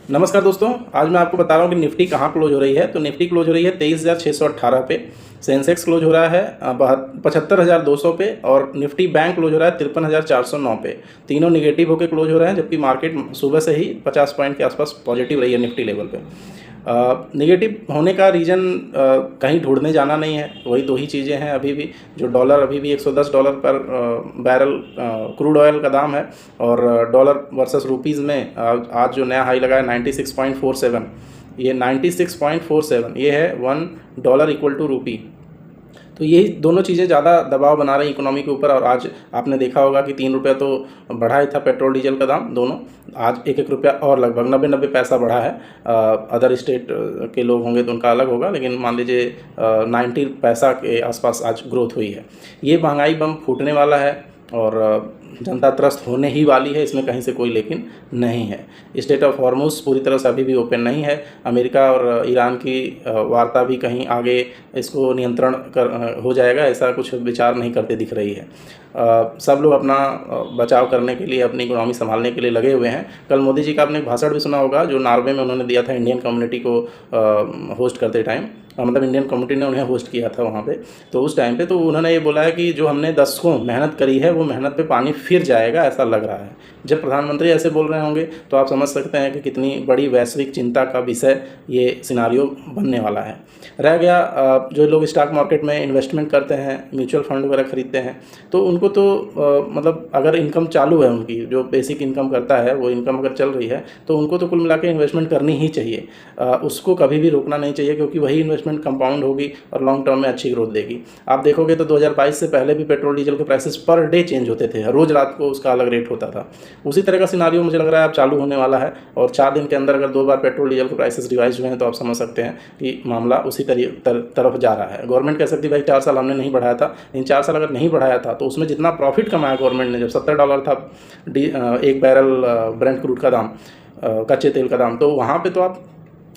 नमस्कार दोस्तों, आज मैं आपको बता रहा हूँ कि निफ्टी कहाँ क्लोज हो रही है। तो निफ्टी क्लोज हो रही है 23,618 पे, सेंसेक्स क्लोज हो रहा है 75,200 पे और निफ्टी बैंक क्लोज हो रहा है 53,409 पे। तीनों निगेटिव होकर क्लोज हो रहे हैं, जबकि मार्केट सुबह से ही 50 पॉइंट के आसपास पॉजिटिव रही है निफ्टी लेवल पे। नेगेटिव होने का रीज़न कहीं ढूंढने जाना नहीं है, वही दो ही चीज़ें हैं अभी भी। जो डॉलर अभी भी $110 पर बैरल क्रूड ऑयल का दाम है, और डॉलर वर्सेस रुपीज़ में आज जो नया हाई लगा है 96.47, ये 96.47 ये है $1 इक्वल टू रुपी। तो यही दोनों चीज़ें ज़्यादा दबाव बना रही इकोनॉमी के ऊपर। और आज आपने देखा होगा कि 3 रुपये तो बढ़ा ही था पेट्रोल डीजल का दाम दोनों, आज 1-1 रुपया और लगभग 90 पैसा बढ़ा है। अदर स्टेट के लोग होंगे तो उनका अलग होगा, लेकिन मान लीजिए 90 पैसा के आसपास आज ग्रोथ हुई है। ये महंगाई बम फूटने वाला है और जनता त्रस्त होने ही वाली है, इसमें कहीं से कोई लेकिन नहीं है। स्टेट ऑफ हॉर्मुज़ पूरी तरह से अभी भी ओपन नहीं है। अमेरिका और ईरान की वार्ता भी कहीं आगे इसको नियंत्रण हो जाएगा, ऐसा कुछ विचार नहीं करते दिख रही है। सब लोग अपना बचाव करने के लिए, अपनी इकोनॉमी संभालने के लिए लगे हुए हैं। कल मोदी जी का आपने भाषण भी सुना होगा जो नॉर्वे में उन्होंने दिया था इंडियन कम्युनिटी को होस्ट करते टाइम, मतलब इंडियन कम्युनिटी ने उन्हें होस्ट किया था वहाँ पे। तो उस टाइम पे तो उन्होंने ये बोला है कि जो हमने दशकों मेहनत करी है वो मेहनत पे पानी फिर जाएगा, ऐसा लग रहा है। जब प्रधानमंत्री ऐसे बोल रहे होंगे तो आप समझ सकते हैं कि कितनी बड़ी वैश्विक चिंता का विषय ये सिनारियो बनने वाला है। रह गया जो लोग स्टॉक मार्केट में इन्वेस्टमेंट करते हैं, म्यूचुअल फंड वगैरह खरीदते हैं, तो उनको तो मतलब अगर इनकम चालू है, उनकी जो बेसिक इनकम करता है वो इनकम अगर चल रही है तो उनको तो कुल मिला के इन्वेस्टमेंट करनी ही चाहिए। उसको कभी भी रोकना नहीं चाहिए, क्योंकि वही इन्वेस्टमेंट कंपाउंड होगी और लॉन्ग टर्म में अच्छी ग्रोथ देगी। आप देखोगे तो 2022 से पहले भी पेट्रोल डीजल के प्राइसेस पर डे चेंज होते थे, रोज़ रात को उसका अलग रेट होता था। उसी तरह का सिनारियो मुझे लग रहा है अब चालू होने वाला है, और 4 दिन के अंदर अगर 2 बार पेट्रोल डीजल के प्राइसेस रिवाइज हुए हैं तो आप समझ सकते हैं कि मामला उसी तरफ जा रहा है। गवर्नमेंट कह सकती है भाई 4 साल हमने नहीं बढ़ाया था, लेकिन 4 साल अगर नहीं बढ़ाया था तो उसमें जितना प्रॉफिट कमाया गवर्नमेंट ने, जब $70 था एक बैरल ब्रेंट क्रूड का दाम, कच्चे तेल का दाम, तो वहाँ पे तो आप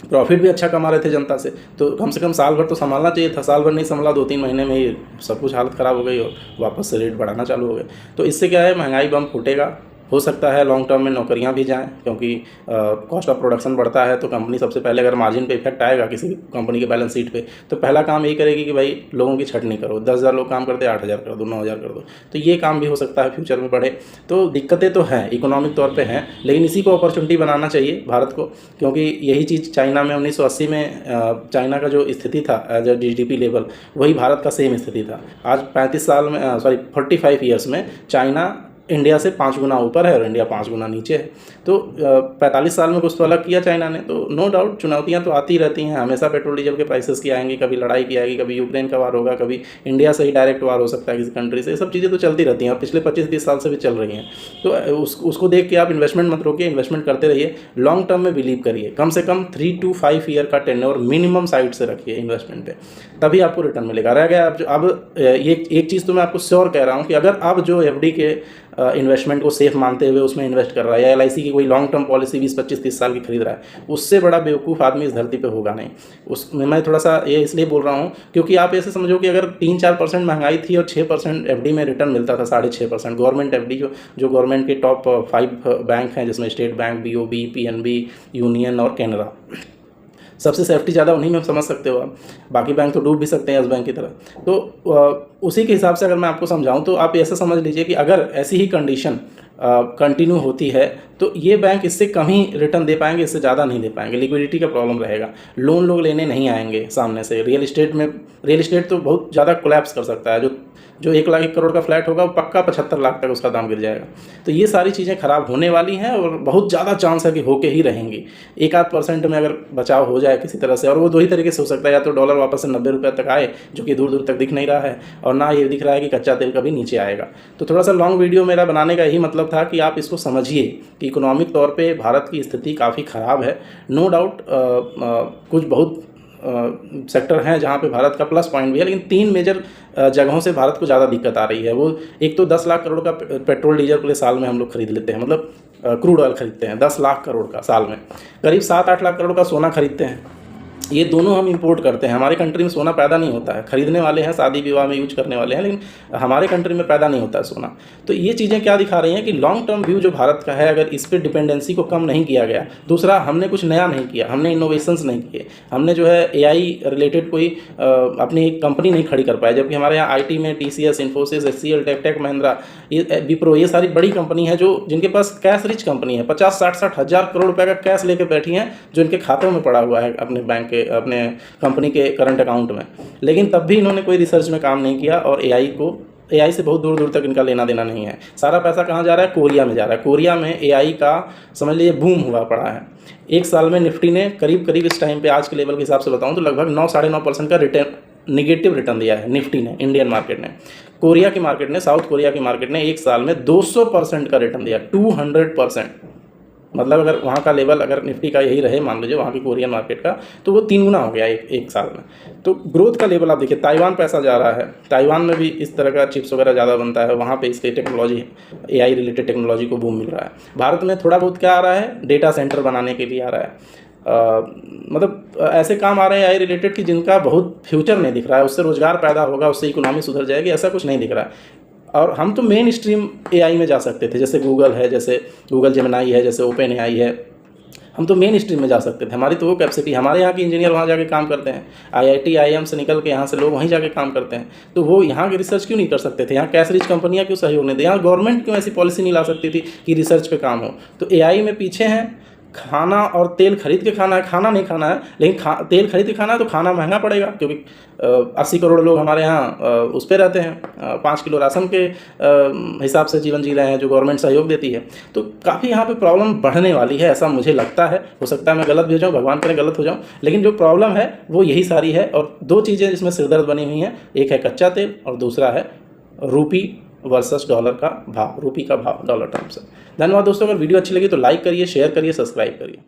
प्रॉफिट भी अच्छा कमा रहे थे जनता से। तो कम से कम साल भर तो संभालना चाहिए था, साल भर नहीं संभाला, 2-3 महीने में ही सब कुछ हालत ख़राब हो गई और वापस से रेट बढ़ाना चालू हो गए। तो इससे क्या है, महंगाई बम फूटेगा। हो सकता है लॉन्ग टर्म में नौकरियां भी जाएं, क्योंकि कॉस्ट ऑफ प्रोडक्शन बढ़ता है तो कंपनी सबसे पहले, अगर मार्जिन पे इफेक्ट आएगा किसी भी कंपनी के बैलेंस शीट पे, तो पहला काम यही करेगी कि भाई लोगों की छटनी करो। 10,000 लोग काम करते हैं, 8,000 कर दो, 9,000 कर दो। तो ये काम भी हो सकता है फ्यूचर में बढ़े। तो दिक्कतें तो हैं, इकोनॉमिक तौर पर हैं, लेकिन इसी को अपॉर्चुनिटी बनाना चाहिए भारत को, क्योंकि यही चीज़ चाइना में 1980 में चाइना का जो स्थिति था एज ए GDP लेवल, वही भारत का सेम स्थिति था। आज 45 ईयर्स में चाइना इंडिया से 5 गुना ऊपर है और इंडिया 5 गुना नीचे है। तो 45 साल में कुछ तो अलग किया चाइना ने। तो नो डाउट चुनौतियां तो आती रहती हैं, हमेशा पेट्रोल डीजल के प्राइसेस की आएंगी, कभी लड़ाई की आएगी, कभी यूक्रेन का वार होगा, कभी इंडिया से ही डायरेक्ट वार हो सकता है किसी कंट्री से। ये सब चीज़ें तो चलती रहती हैं और पिछले 25-30 साल से भी चल रही हैं। तो उसको देख के आप इन्वेस्टमेंट मत रोकिए, इन्वेस्टमेंट करते रहिए, लॉन्ग टर्म में बिलीव करिए। कम से कम 3 to 5 ईयर का टेन्योर मिनिमम साइड से रखिए इन्वेस्टमेंट पे, तभी आपको रिटर्न मिलेगा। रह गया अब ये एक चीज़ तो मैं आपको श्योर कह रहा हूँ कि अगर आप जो FD के इन्वेस्टमेंट को सेफ मानते हुए उसमें इन्वेस्ट कर रहा है, या LIC की कोई लॉन्ग टर्म पॉलिसी 20-25-30 साल की खरीद रहा है, उससे बड़ा बेवकूफ़ आदमी इस धरती पे होगा नहीं। उसमें मैं थोड़ा सा ये इसलिए बोल रहा हूँ क्योंकि आप ऐसे समझो कि अगर 3-4% महंगाई थी और 6% FD में रिटर्न मिलता था, 6.5% गवर्नमेंट FD, जो गवर्नमेंट के टॉप 5 बैंक हैं, जिसमें state bank, BOB, PNB, union और कैनरा, सबसे सेफ्टी ज़्यादा उन्हीं में समझ सकते हो आप। बाकी बैंक तो डूब भी सकते हैं इस बैंक की तरह। तो उसी के हिसाब से अगर मैं आपको समझाऊं तो आप ऐसा समझ लीजिए कि अगर ऐसी ही कंडीशन कंटिन्यू होती है तो ये बैंक इससे कम ही रिटर्न दे पाएंगे, इससे ज़्यादा नहीं दे पाएंगे। लिक्विडिटी का प्रॉब्लम रहेगा, लोन लोग लेने नहीं आएंगे सामने से। रियल एस्टेट तो बहुत ज़्यादा कोलैप्स कर सकता है। जो 1 करोड़ का फ्लैट होगा वो पक्का 75 लाख तक उसका दाम गिर जाएगा। तो ये सारी चीज़ें ख़राब होने वाली हैं और बहुत ज़्यादा चांस है कि होके ही रहेंगी। 1-8% में अगर बचाव हो जाए किसी तरह से, और वो 2 ही तरीके से हो सकता है, या तो डॉलर वापस से 90 रुपये तक आए, जो कि दूर दूर तक दिख नहीं रहा है, और ना ये दिख रहा है कि कच्चा तेल कभी नीचे आएगा। तो थोड़ा सा लॉन्ग वीडियो मेरा बनाने का यही मतलब था कि आप इसको समझिए कि इकोनॉमिक तौर पे भारत की स्थिति काफ़ी ख़राब है। नो डाउट कुछ बहुत सेक्टर हैं जहाँ पे भारत का प्लस पॉइंट भी है, लेकिन 3 मेजर जगहों से भारत को ज़्यादा दिक्कत आ रही है। वो एक तो 10 लाख करोड़ का पेट्रोल डीजल पूरे साल में हम लोग खरीद लेते हैं, मतलब क्रूड ऑयल खरीदते हैं 10 लाख करोड़ का साल में। करीब 7-8 लाख करोड़ का सोना खरीदते हैं, ये दोनों हम इंपोर्ट करते हैं। हमारे कंट्री में सोना पैदा नहीं होता है, खरीदने वाले हैं, शादी विवाह में यूज करने वाले हैं, लेकिन हमारे कंट्री में पैदा नहीं होता है सोना। तो ये चीज़ें क्या दिखा रही हैं कि लॉन्ग टर्म व्यू जो भारत का है, अगर इस पर डिपेंडेंसी को कम नहीं किया गया, दूसरा हमने कुछ नया नहीं किया, हमने इनोवेशंस नहीं किए, हमने जो है AI रिलेटेड कोई अपनी कंपनी नहीं खड़ी कर पाए, जबकि हमारे यहाँ IT में TCS, इन्फोसिस, HCL, टेक महिंद्रा, ये विप्रो, ये सारी बड़ी कंपनी है जो जिनके पास कैश रिच कंपनी है, 50-60 हज़ार करोड़ रुपए का कैश लेके बैठी हैं, जो इनके खातों में पड़ा हुआ है अपने बैंक के, अपने कंपनी के करंट अकाउंट में। लेकिन तब भी इन्होंने कोई रिसर्च में काम नहीं किया और AI से बहुत दूर दूर तक इनका लेना देना नहीं है। सारा पैसा कहाँ जा रहा है? कोरिया में जा रहा है। कोरिया में AI का समझ लीजिए बूम हुआ पड़ा है। एक साल में निफ्टी ने करीब करीब इस टाइम पे आज के लेवल के हिसाब से बताऊँ तो लगभग 9-9.5% का रिटर्न, निगेटिव रिटर्न दिया है निफ्टी ने, इंडियन मार्केट ने। कोरिया की मार्केट ने, साउथ कोरिया की मार्केट ने एक साल में 200% का रिटर्न दिया, 200%। मतलब अगर वहाँ का लेवल, अगर निफ्टी का यही रहे, मान लीजिए वहाँ की कोरियन मार्केट का, तो वो 3 गुना हो गया एक साल में। तो ग्रोथ का लेवल आप देखिए, ताइवान पैसा जा रहा है, ताइवान में भी इस तरह का चिप्स वगैरह ज़्यादा बनता है, वहाँ पे इसके टेक्नोलॉजी, AI रिलेटेड टेक्नोलॉजी को बूम मिल रहा है। भारत में थोड़ा बहुत क्या आ रहा है? डेटा सेंटर बनाने के लिए आ रहा है, मतलब ऐसे काम आ रहे हैं AI रिलेटेड कि जिनका बहुत फ्यूचर नहीं दिख रहा है, उससे रोज़गार पैदा होगा, उससे इकोनॉमी सुधर जाएगी, ऐसा कुछ नहीं दिख रहा है। और हम तो मेन स्ट्रीम AI में जा सकते थे, जैसे गूगल है, जैसे गूगल जेमिनाई है, जैसे OpenAI है, हम तो मेन स्ट्रीम में जा सकते थे। हमारी तो वो कैपेसिटी, हमारे यहाँ के इंजीनियर वहाँ जाके काम करते हैं, IIT IIM से निकल के यहाँ से लोग वहीं जाके काम करते हैं, तो वो यहाँ की रिसर्च क्यों नहीं कर सकते थे? यहाँ कैश रिच कंपनियाँ क्यों सहयोग नहीं दे? यहाँ गवर्नमेंट क्यों ऐसी पॉलिसी नहीं ला सकती थी कि रिसर्च पे काम हो? तो AI में पीछे हैं। खाना और तेल खरीद के खाना है, खाना नहीं खाना है, लेकिन तेल खरीद के खाना है तो खाना महंगा पड़ेगा, क्योंकि 80 करोड़ लोग हमारे यहाँ उस पर रहते हैं, 5 किलो राशन के हिसाब से जीवन जी रहे हैं, जो गवर्नमेंट सहयोग देती है। तो काफ़ी यहाँ पे प्रॉब्लम बढ़ने वाली है, ऐसा मुझे लगता है। हो सकता है मैं गलत भी हो जाऊँ, भगवान करे गलत हो जाऊँ, लेकिन जो प्रॉब्लम है वो यही सारी है। और 2 चीज़ें जिसमें सिरदर्द बनी हुई हैं, एक है कच्चा तेल और दूसरा है रूपी वर्सेस डॉलर का भाव, रूपी का भाव डॉलर टर्म से। धन्यवाद दोस्तों। अगर वीडियो अच्छी लगी तो लाइक करिए, शेयर करिए, सब्सक्राइब करिए।